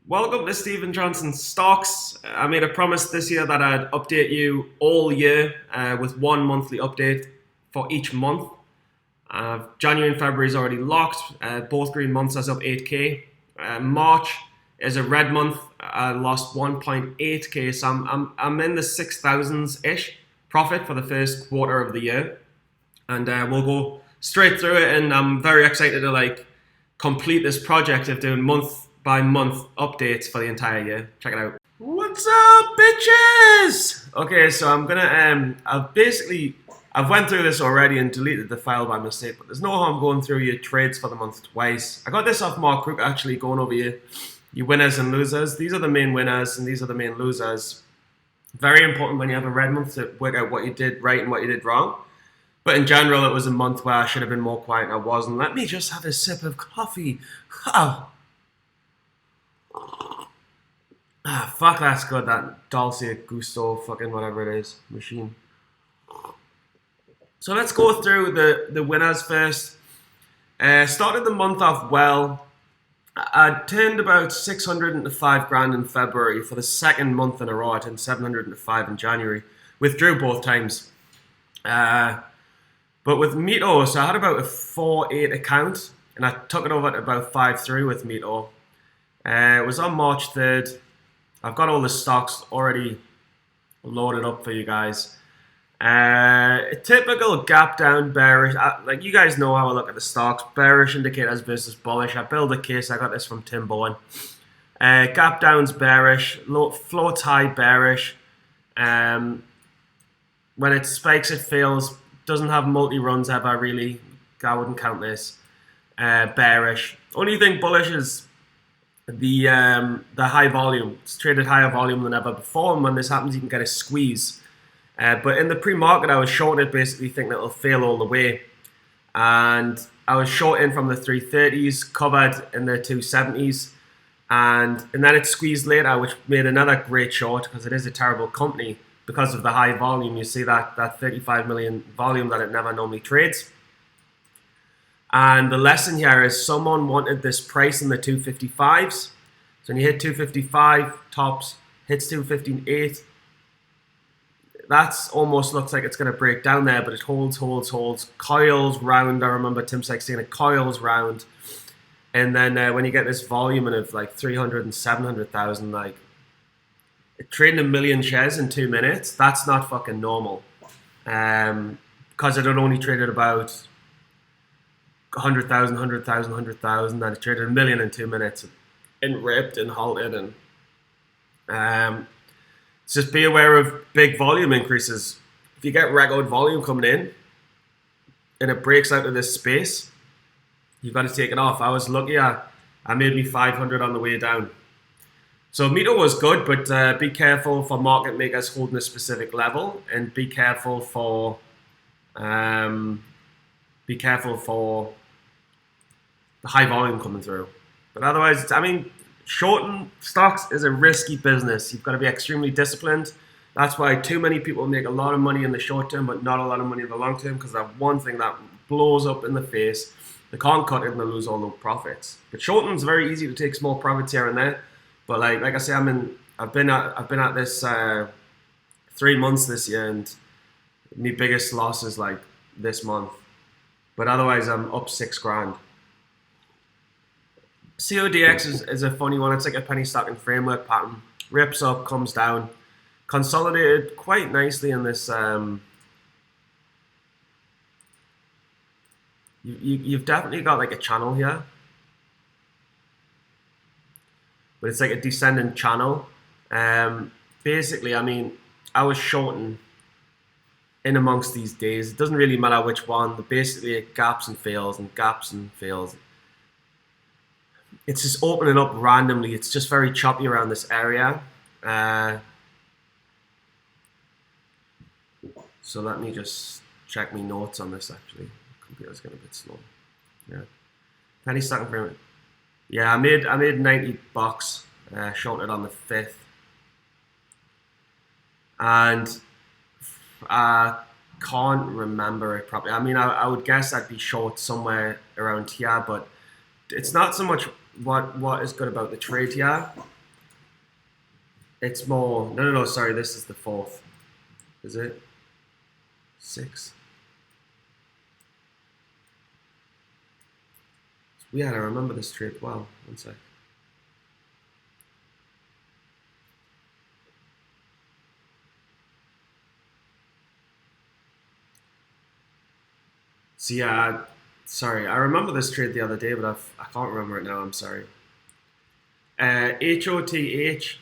Welcome to Stephen Johnson's Stocks. I made a promise this year that I'd update you all year with one monthly update for each month. January and February is already locked, both green months as up 8k. March is a red month. I lost 1.8k, so I'm in the 6,000s ish profit for the first quarter of the year, and we'll go straight through it. And I'm very excited to complete this project of doing month by month updates for the entire year. Check it out. What's up, bitches? Okay, so I'm gonna I've went through this already and deleted the file by mistake, but there's no harm going through your trades for the month twice. I got this off Mark Crook, actually, going over your winners and losers. These are the main winners and these are the main losers. Very important when you have a red month to work out what you did right and what you did wrong. But in general, it was a month where I should have been more quiet and I wasn't. Let me just have a sip of coffee. Oh. Fuck, that's good, that Dulce Gusto fucking whatever it is machine. So let's go through the winners first. Started the month off well. I turned about 600 into 5 grand in February for the second month in a row. I turned 700 into 5 in January. Withdrew both times. But with Mito, so I had about a 4.8 account and I took it over to about 5.3 with Mito. It was on March 3rd. I've got all the stocks already loaded up for you guys. A typical gap down bearish. Like you guys know how I look at the stocks. Bearish indicators versus bullish. I build a case. I got this from Tim Bowen. Gap down's bearish. Floats high bearish. When it spikes, it fails. Doesn't have multi runs ever really. I wouldn't count this. Bearish. Only thing bullish is the high volume. It's traded higher volume than ever before, and when this happens, you can get a squeeze. But in the pre-market, I was short it, basically thinking it'll fail all the way, and I was short in from the 330s, covered in the 270s, and then it squeezed later, which made another great short because it is a terrible company because of the high volume. You see that 35 million volume that it never normally trades. And the lesson here is someone wanted this price in the 255s. So when you hit 255 tops, hits 258, that's almost looks like it's going to break down there, but it holds, coils round. I remember Tim Sykes saying it coils round. And then when you get this volume of like 300 and 700,000, like trading 1 million shares in 2 minutes, that's not fucking normal. Because it had only traded about 100,000, and it traded 1 million in 2 minutes and ripped and halted. And just be aware of big volume increases. If you get record volume coming in and it breaks out of this space, you've got to take it off. I was lucky. I made me 500 on the way down. So Mito was good, but be careful for market makers holding a specific level, and be careful for the high volume coming through. But otherwise, shorting stocks is a risky business. You've got to be extremely disciplined. That's why too many people make a lot of money in the short term, but not a lot of money in the long term, because they have one thing that blows up in the face. They can't cut it and they lose all the profits. But shorting is very easy to take small profits here and there. But like I say, I've been at this 3 months this year, and my biggest loss is like this month. But otherwise, I'm up 6 grand. CODX is a funny one. It's like a penny stocking framework pattern. Rips up, comes down. Consolidated quite nicely in this. You've definitely got like a channel here. But it's like a descending channel. Basically, I was shorting in amongst these days. It doesn't really matter which one. But basically, it gaps and fails and gaps and fails. It's just opening up randomly. It's just very choppy around this area. So let me just check my notes on this, actually. The computer's getting a bit slow. Yeah. Penny stocking framework. Yeah, I made $90, shorted on the 5th. And I can't remember it properly. I would guess I'd be short somewhere around here, but it's not so much what is good about the trade here. It's more. No, no, no. Sorry, this is the fourth. Is it? Six. It's weird. I remember this trade well. One sec. So yeah, sorry. I remember this trade the other day, but I can't remember it now. I'm sorry. HOTH.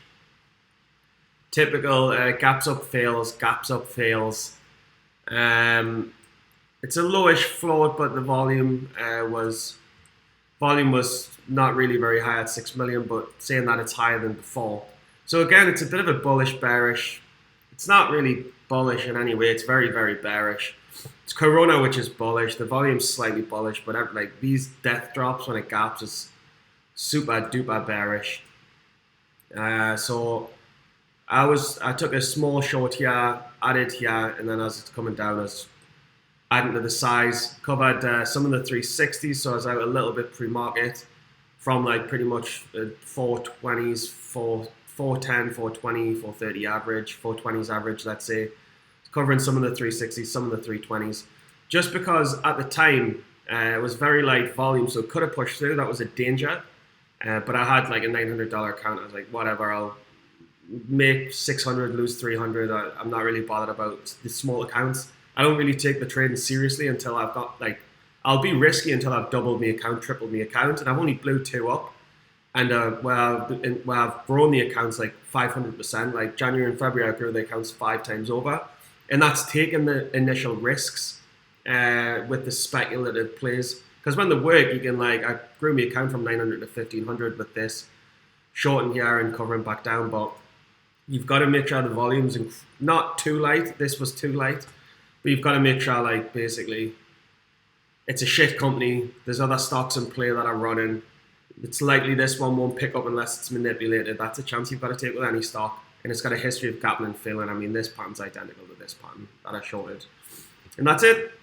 Typical gaps up fails. Gaps up fails. Um, it's a lowish float, but the volume was not really very high at 6 million, but saying that it's higher than before. So again, it's a bit of a bullish bearish. It's not really bullish in any way. It's very, very bearish. It's Corona, which is bullish. The volume's slightly bullish, but like these death drops when it gaps is super duper bearish. So I took a small short here, added here, and then as it's coming down, I was adding to the size. Covered some of the 360s, so I was out a little bit pre-market from like pretty much 420s, 410, 420, 430 average, 420s average, let's say. Covering some of the 360s, some of the 320s. Just because at the time it was very light volume, so it could have pushed through. That was a danger. But I had like a $900 account. I was like, whatever, I'll make 600, lose 300. I'm not really bothered about the small accounts. I don't really take the trading seriously until I've got like, I'll be risky until I've doubled my account, tripled my account, and I've only blew two up. And where I've grown the accounts like 500%, like January and February, I grew the accounts 5 times over. And that's taking the initial risks with the speculative plays. Because when they work, you can like, I grew my account from 900 to 1500 with this, shorting here and covering back down. But you've got to make sure the volume's not too light. This was too light. But you've got to make sure like basically it's a shit company. There's other stocks in play that are running. It's likely this one won't pick up unless it's manipulated. That's a chance you've got to take with any stock. And it's got a history of gapping and filling. I mean, this pattern's identical to this pattern that I shorted. And that's it.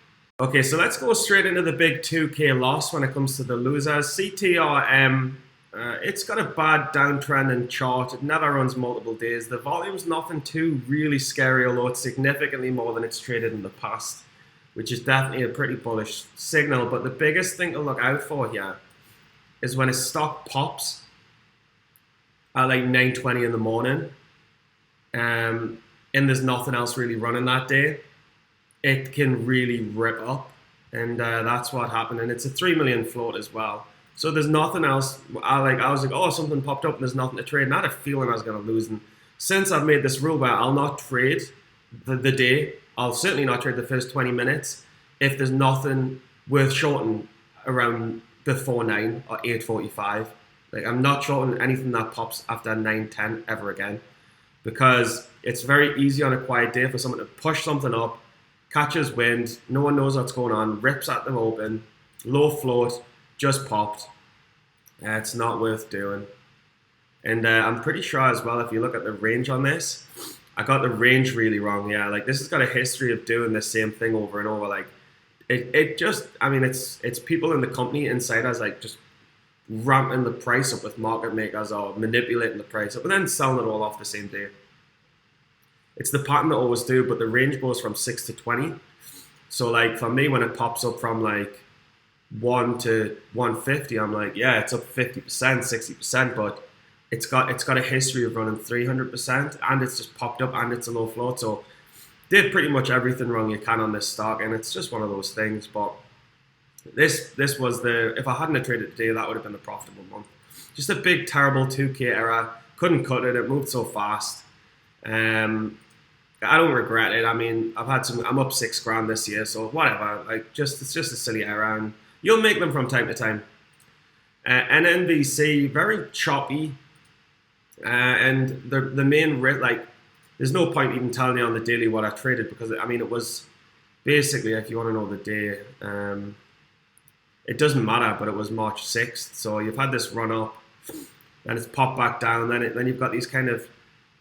Okay, so let's go straight into the big 2K loss when it comes to the losers. CTRM, it's got a bad downtrend in chart. It never runs multiple days. The volume's nothing too really scary, although it's significantly more than it's traded in the past, which is definitely a pretty bullish signal. But the biggest thing to look out for here is when a stock pops at like 9:20 in the morning, and there's nothing else really running that day, it can really rip up. And that's what happened. And it's a 3 million float as well. So there's nothing else. I was like, oh, something popped up and there's nothing to trade. And I had a feeling I was going to lose. And since I've made this rule where I'll not trade the day, I'll certainly not trade the first 20 minutes if there's nothing worth shorting around before 9 or 8:45. Like, I'm not shorting anything that pops after 9:10 ever again. Because it's very easy on a quiet day for someone to push something up, catches wind, no one knows what's going on, rips at them open, low float, just popped. It's not worth doing. And I'm pretty sure as well, if you look at the range on this, I got the range really wrong. Yeah, like this has got a history of doing the same thing over and over. Like it just, I mean, it's people in the company, insiders, like just ramping the price up with market makers or manipulating the price up and then selling it all off the same day. It's the pattern they always do, but the range goes from 6 to 20. So like for me, when it pops up from like 1 to 150, I'm like, yeah, it's up 50%, 60%, but it's got a history of running 300%, and it's just popped up and it's a low float. So did pretty much everything wrong you can on this stock, and it's just one of those things. But this was if I hadn't traded today, that would have been a profitable month. Just a big terrible 2K error. Couldn't cut it. It moved so fast. I don't regret it. I mean, I'm up $6,000 this year, so whatever. Like, it's just a silly error, and you'll make them from time to time. NNBC, very choppy, and the main like, there's no point even telling you on the daily what I traded, because I mean it was basically, if you want to know the day, it doesn't matter, but it was March 6th. So you've had this run up, and it's popped back down. Then you've got these kind of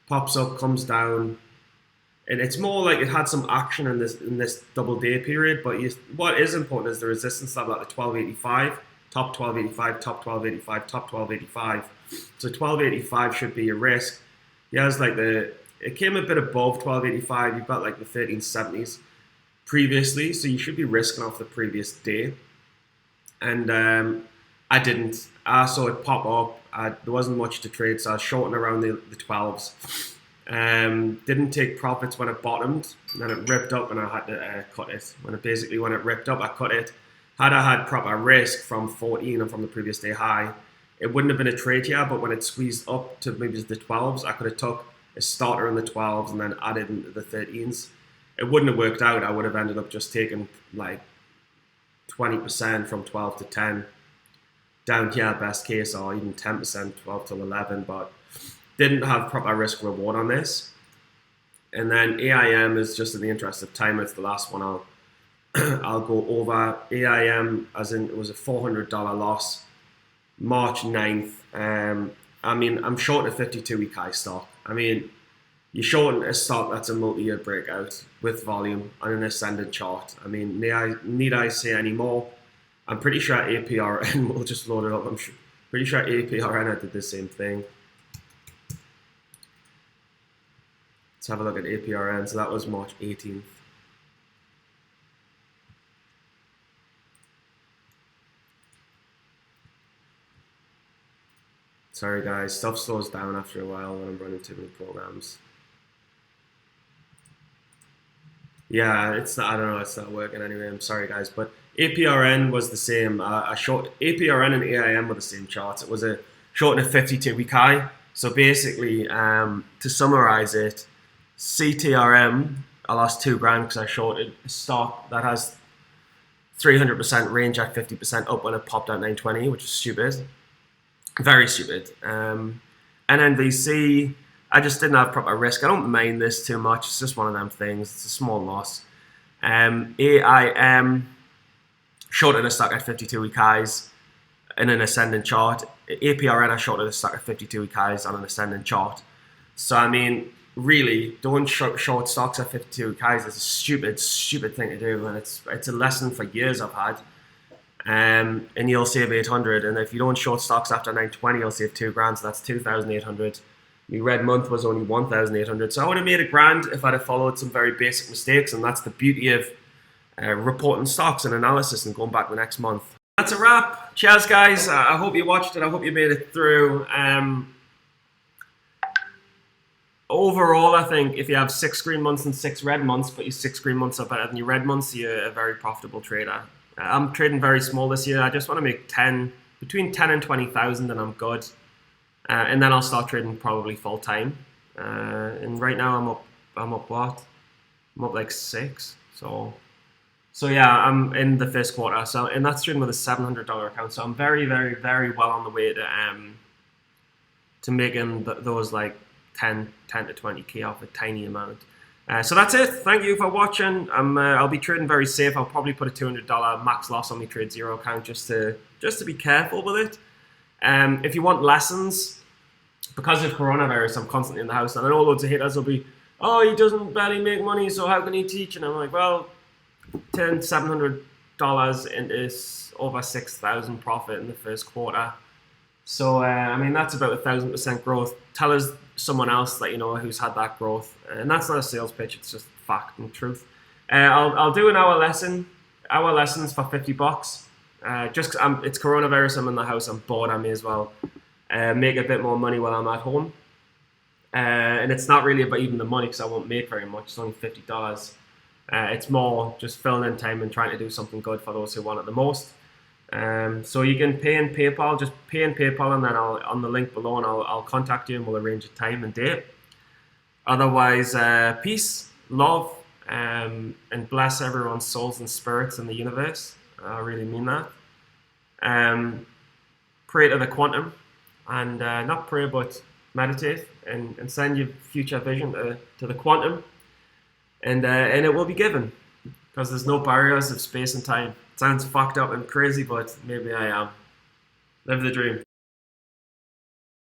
pops up, comes down. And it's more like it had some action in this double day period. But what is important is the resistance level at the 1285, top 1285, top 1285, top 1285. So 1285 should be your risk. He has like it came a bit above 1285. You've got like the 1370s previously, so you should be risking off the previous day. And I didn't. I saw it pop up. There wasn't much to trade, so I was shorting around the 12s. Didn't take profits when it bottomed, and then it ripped up, and I had to cut it. When it ripped up, I cut it. Had I had proper risk from 14 and from the previous day high, it wouldn't have been a trade here. But when it squeezed up to maybe the 12s, I could have took a starter in the 12s and then added into the 13s. It wouldn't have worked out. I would have ended up just taking like 20% from 12 to 10 down here, best case, or even 10%, 12 to 11, but didn't have proper risk reward on this. And then AIM is just in the interest of time. It's the last one I'll go over. AIM, as in it was a $400 loss, March 9th. I mean, I'm short a 52-week high stock. I mean, you're shorting a stock that's a multi-year breakout with volume on an ascending chart. I mean, need I say any more? I'm pretty sure APRN will just load it up. I'm pretty sure APRN did the same thing. Let's have a look at APRN. So that was March 18th. Sorry guys, stuff slows down after a while when I'm running too many programs. Yeah, it's not, I don't know, it's not working anyway. I'm sorry guys, but APRN was the same. APRN and AIM were the same charts. It was a short and a 52-week high. So basically, to summarize it, CTRM, I lost $2,000 because I shorted a stock that has 300% range at 50% up when it popped at 920, which is stupid. Very stupid. NNVC, I just didn't have proper risk. I don't mind this too much. It's just one of them things. It's a small loss. AIM, shorted a stock at 52-week highs in an ascending chart. APRN, I shorted a stock at 52-week highs on an ascending chart. So, I mean, really, don't short stocks at 52-week highs. It's a stupid, stupid thing to do. And it's a lesson for years I've had. And you'll save 800. And if you don't short stocks after 920, you'll save $2,000. So that's 2,800. My red month was only 1,800. So I would have made $1,000 if I'd have followed some very basic mistakes. And that's the beauty of reporting stocks and analysis and going back the next month. That's a wrap. Cheers, guys. I hope you watched it. I hope you made it through. Overall, I think if you have 6 green months and 6 red months, but your 6 green months are better than your red months, you're a very profitable trader. I'm trading very small this year. I just want to make between 10 and 20,000, and I'm good. And then I'll start trading probably full time. And right now I'm up what? I'm up like 6. So yeah, I'm in the first quarter. So, and that's trading with a $700 account. So I'm very, very, very well on the way to making those like 10 to 20k off a tiny amount. So that's it. Thank you for watching. I'll be trading very safe. I'll probably put a $200 max loss on my trade zero account just to be careful with it. If you want lessons, because of coronavirus, I'm constantly in the house, and I know loads of haters will be, oh, he doesn't barely make money, so how can he teach? And I'm like, well, turned $700 into over 6,000 profit in the first quarter. So I mean, that's about 1,000% growth. Tell us someone else that you know who's had that growth, and that's not a sales pitch. It's just fact and truth. I'll do an hour lessons for $50. Just cause it's coronavirus. I'm in the house. I'm bored. I may as well make a bit more money while I'm at home. And it's not really about even the money because I won't make very much. It's only $50. It's more just filling in time and trying to do something good for those who want it the most. So you can pay in PayPal, just pay in PayPal, and then on the link below, and I'll contact you and we'll arrange a time and date. Otherwise, peace, love, and bless everyone's souls and spirits in the universe. I really mean that. Pray to the quantum, and not pray, but meditate and send your future vision to the quantum, and it will be given, because there's no barriers of space and time. It sounds fucked up and crazy, but maybe I am. Live the dream.